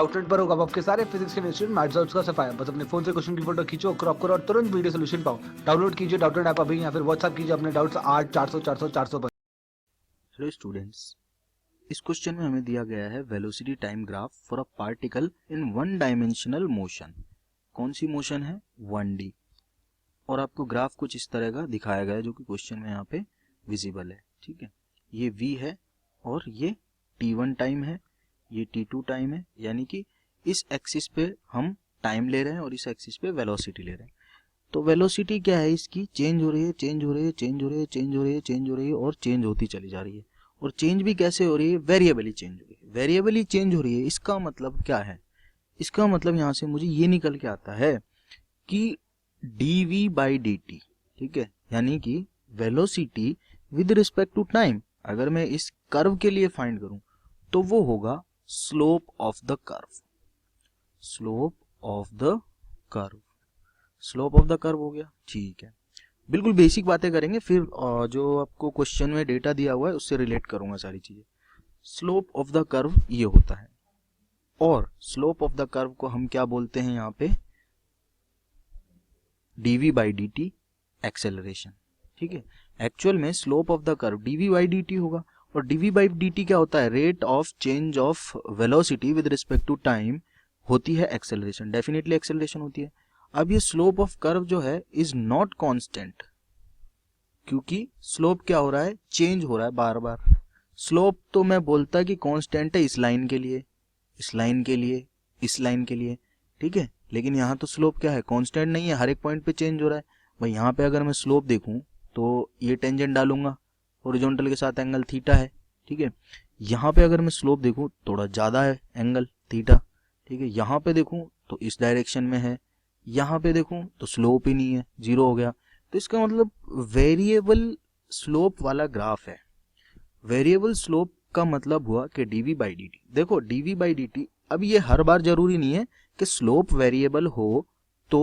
Outlet पर होगा आपके सारे फिजिक्स के इंस्टीट्यूट मैथ्स और उसका सफाया। बस अपने फोन से क्वेश्चन की फोटो खींचो, क्रॉप करो और तुरंत वीडियो सोल्यूशन पाओ। डाउनलोड कीजिए डाउटनेट ऐप अभी या फिर व्हाट्सएप कीजिए अपने डाउट्स 8 400 400 400 पर। हेलो स्टूडेंट्स, इस क्वेश्चन में हमें दिया गया है velocity time graph for a particle in one dimensional motion. कौन सी मोशन है? 1D। और आपको ग्राफ कुछ इस तरह का दिखाया गया है जो कि क्वेश्चन में यहाँ पे विजिबल है। ठीक है, ये v है और ये t1 टाइम है, ये t2 टाइम है, यानी कि इस एक्सिस पे हम टाइम ले रहे हैं और इस एक्सिस पे वेलोसिटी ले रहे हैं। तो वेलोसिटी क्या है इसकी? चेंज हो रही है, चेंज हो रही है, चेंज हो रही है, चेंज हो रही है, चेंज हो रही है और चेंज होती चली जा रही है। और चेंज भी कैसे हो रही है? वेरिएबली चेंज हो रही है। वेरिएबली चेंज हो रही है, इसका मतलब क्या है? इसका मतलब यहाँ से मुझे ये निकल के आता है कि dv बाई dt, ठीक है, यानी कि velocity with respect to time अगर मैं इस कर्व के लिए फाइंड करूं तो वो होगा slope of the curve. Slope of the curve, slope of the curve हो गया। ठीक है, बिल्कुल बेसिक बातें करेंगे, फिर जो आपको क्वेश्चन में डेटा दिया हुआ है उससे रिलेट करूंगा सारी चीजें। स्लोप ऑफ द कर्व ये होता है और स्लोप ऑफ द कर्व को हम क्या बोलते हैं यहाँ पे? dv by dt acceleration. ठीक है, एक्चुअल में slope of the curve dv by dt होगा और dv बाई dt क्या होता है? Rate of change of velocity with respect to time होती है एक्सेलरेशन, डेफिनेटली एक्सेलरेशन होती है। अब ये स्लोप ऑफ कर्व जो है इज नॉट कांस्टेंट, क्योंकि स्लोप क्या हो रहा है? चेंज हो रहा है बार बार। स्लोप तो मैं बोलता कि कांस्टेंट है इस लाइन के लिए, इस लाइन के लिए, इस लाइन के लिए, ठीक है, लेकिन यहाँ तो स्लोप क्या है? कांस्टेंट नहीं है, हर एक पॉइंट पे चेंज हो रहा है। भाई यहाँ पे अगर मैं स्लोप देखूं तो ये टेंजेंट डालूंगा, हॉरिजॉन्टल के साथ एंगल थीटा है, ठीक है। यहाँ पे अगर मैं स्लोप देखूं थोड़ा ज्यादा है एंगल थीटा, ठीक है। यहाँ पे देखूं तो इस डायरेक्शन में है, यहाँ पे देखूं तो स्लोप ही नहीं है, जीरो हो गया। तो इसका मतलब वेरिएबल स्लोप वाला ग्राफ है। वेरिएबल स्लोप का मतलब हुआ कि dv बाई dt। देखो dv बाई dt, अब ये हर बार जरूरी नहीं है कि स्लोप वेरिएबल हो तो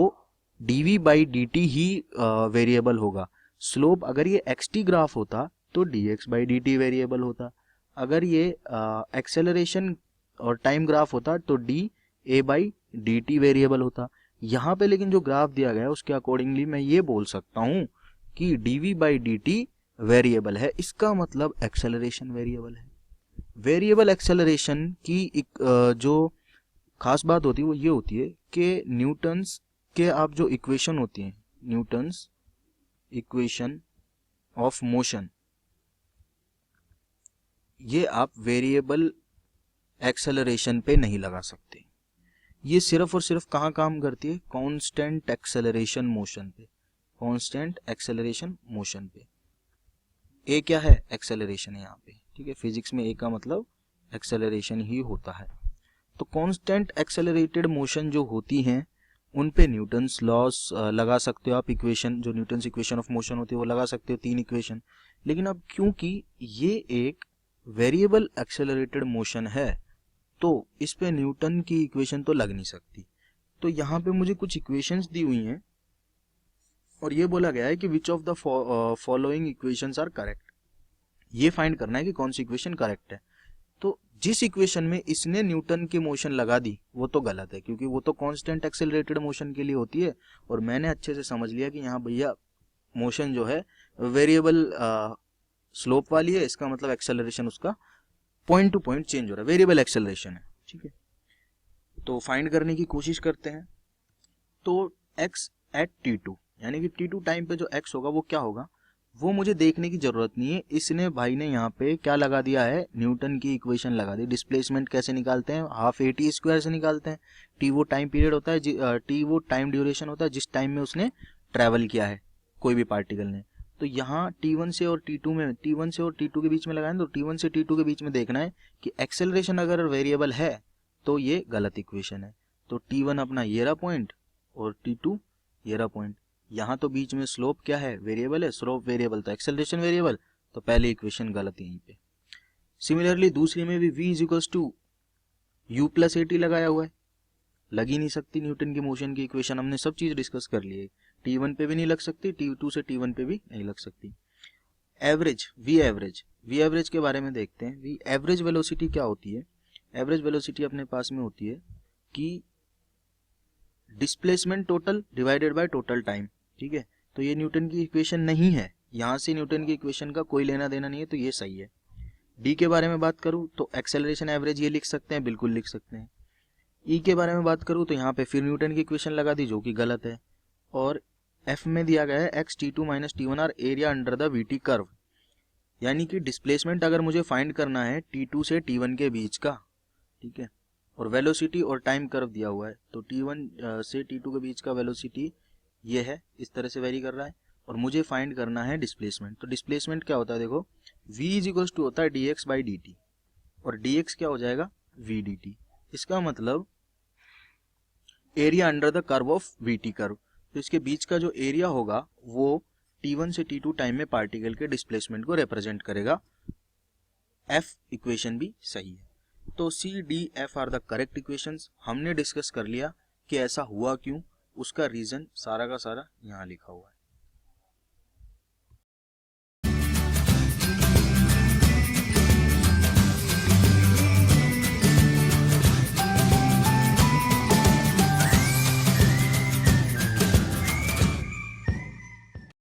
dv by dt he variable होगा। स्लोप अगर ये xt ग्राफ होता तो dx बाई dt वेरिएबल होता। अगर ये एक्सेलरेशन और टाइम ग्राफ होता तो da बाई dt वेरिएबल होता। यहाँ पे लेकिन जो ग्राफ दिया गया है उसके अकॉर्डिंगली मैं ये बोल सकता हूँ कि dv बाई dt वेरिएबल है, इसका मतलब एक्सेलरेशन वेरिएबल है। वेरिएबल एक्सेलरेशन की एक जो खास बात होती है वो ये होती है कि न्यूटन्स के आप जो इक्वेशन होती हैं, न्यूटन्स इक्वेशन ऑफ मोशन, ये आप वेरिएबल एक्सेलरेशन पे नहीं लगा सकते। ये सिर्फ और सिर्फ कहाँ काम करती है? कांस्टेंट एक्सेलरेशन मोशन पे, कांस्टेंट एक्सेलरेशन मोशन पे। ए क्या है? एक्सेलरेशन है यहाँ पे, ठीक है। फिजिक्स में ए का मतलब एक्सेलरेशन ही होता है। तो कांस्टेंट एक्सेलरेटेड मोशन जो होती हैं उन पे न्यूटन्स लॉस लगा सकते हो आप, इक्वेशन जो न्यूटन्स इक्वेशन ऑफ मोशन होती है वो लगा सकते हो, 3 इक्वेशन। लेकिन अब क्योंकि ये एक वेरिएबल एक्सेलरेटेड मोशन है तो इस पे न्यूटन की इक्वेशन तो लग नहीं सकती। तो यहाँ पे मुझे कुछ इक्वेशंस दी हुई हैं और ये बोला गया है कि which of the following equations are correct. ये फाइंड करना है कि कौन सी इक्वेशन करेक्ट है। तो जिस इक्वेशन में इसने न्यूटन की मोशन लगा दी वो तो गलत है, क्योंकि वो तो कांस्टेंट एक्सेलरेटेड मोशन के लिए होती है और मैंने अच्छे से समझ लिया कि यहाँ भैया मोशन जो है वेरिएबल स्लोप वाली है, इसका मतलब एक्सेलरेशन उसका पॉइंट टू पॉइंट चेंज हो रहा है, वेरिएबल एक्सेलरेशन है, ठीक है। तो फाइंड करने की कोशिश करते हैं। तो x एट t2 यानी कि t2 टाइम पे जो x होगा वो क्या होगा वो मुझे देखने की जरूरत नहीं है। इसने भाई ने यहाँ पे क्या लगा दिया है? न्यूटन की इक्वेशन लगा दी। डिस्प्लेसमेंट कैसे निकालते हैं? हाफ ए टी स्क्वायर से निकालते हैं। टी वो टाइम पीरियड होता है, टी वो टाइम ड्यूरेशन होता है जिस टाइम में उसने ट्रेवल किया है कोई भी पार्टिकल ने। तो यहाँ t1 से और t2 में, t1 से और t2 के बीच में लगाएं तो t1 से t2 के बीच में देखना है कि एक्सेलरेशन अगर वेरिएबल है तो ये गलत इक्वेशन है। तो t1 अपना ये रहा पॉइंट और t2 ये रहा पॉइंट। यहाँ तो बीच में स्लोप क्या है? वेरिएबल है, स्लोप वेरिएबल तो एक्सेलरेशन वेरिएबल, तो पहले इक्वेशन गलत यहीं पे। सिमिलरली दूसरी में भी v is equals to u plus a t लगाया हुआ है, लग ही नहीं सकती न्यूटन की मोशन की इक्वेशन। हमने सब चीज डिस्कस कर ली है, t1 पे भी नहीं लग सकती, t2 से t1 पे भी नहीं लग सकती। एवरेज, v एवरेज के बारे में देखते हैं। v एवरेज वेलोसिटी क्या होती है? एवरेज वेलोसिटी अपने पास में होती है कि displacement total divided by total time, ठीक है। तो ये न्यूटन की इक्वेशन नहीं है, यहाँ से न्यूटन की इक्वेशन का कोई लेना देना नहीं है, तो ये सही है। डी के बारे में बात करूँ तो एक्सेलरेशन एवरेज ये लिख सकते हैं, बिल्कुल लिख सकते हैं। ई के बारे में बात करूँ तो यहाँ पे फिर न्यूटन की इक्वेशन लगा दी, जो कि गलत है। और एफ में दिया गया है x T2 minus T1 are area under the VT curve, यानी कि डिस्प्लेसमेंट अगर मुझे फाइंड करना है T2 से T1 के बीच का, ठीक है, और वेलोसिटी और टाइम कर्व दिया हुआ है, तो T1 से T2 के बीच का वेलोसिटी ये है, इस तरह से वेरी कर रहा है, और मुझे फाइंड करना है डिस्प्लेसमेंट। तो डिस्प्लेसमेंट क्या होता है, देखो v इज इक्वल्स टू होता है dx बाई dt, और dx क्या हो जाएगा v dt। इसका मतलब area under the curve of vt curve, तो इसके बीच का जो एरिया होगा वो T1 से T2 टाइम में पार्टिकल के डिस्प्लेसमेंट को रिप्रेजेंट करेगा। F इक्वेशन भी सही है। तो C, D, F are the correct equations. हमने डिस्कस कर लिया कि ऐसा हुआ क्यों, उसका रीजन सारा का सारा यहाँ लिखा हुआ है।